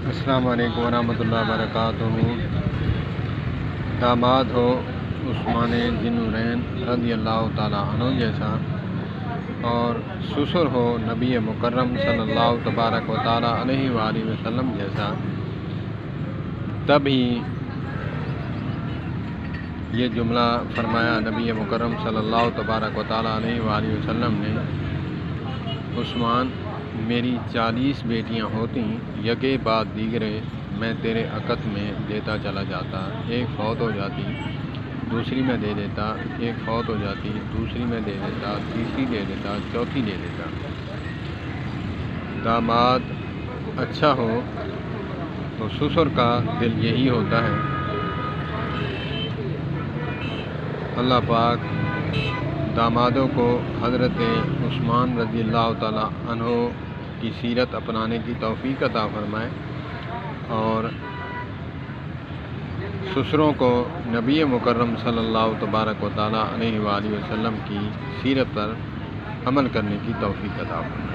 السلام علیکم ورحمۃ اللہ وبرکاتہ۔ داماد ہو عثمان ذی النورین رضی اللہ تعالیٰ عنہ جیسا، اور سسر ہو نبی مکرم صلی اللہ تبارک و تعالیٰ علیہ وآلہ وسلم جیسا، تبھی یہ جملہ فرمایا نبی مکرم صلی اللہ تبارک و تعالیٰ علیہ وآلہ وسلم نے، عثمان میری 40 بیٹیاں ہوتیں، یکے بعد دیگرے میں تیرے عقد میں دیتا چلا جاتا، ایک فوت ہو جاتی دوسری میں دے دیتا، ایک فوت ہو جاتی دوسری میں دے دیتا، تیسری دے دیتا، چوتھی دے دیتا۔ داماد اچھا ہو تو سسر کا دل یہی ہوتا ہے۔ اللہ پاک دامادوں کو حضرت عثمان رضی اللہ تعالیٰ عنہ کی سیرت اپنانے کی توفیق عطا فرمائے، اور سسروں کو نبی مکرم صلی اللہ تبارک و تعالیٰ علیہ وآلہ وسلم کی سیرت پر عمل کرنے کی توفیق عطا فرمائے۔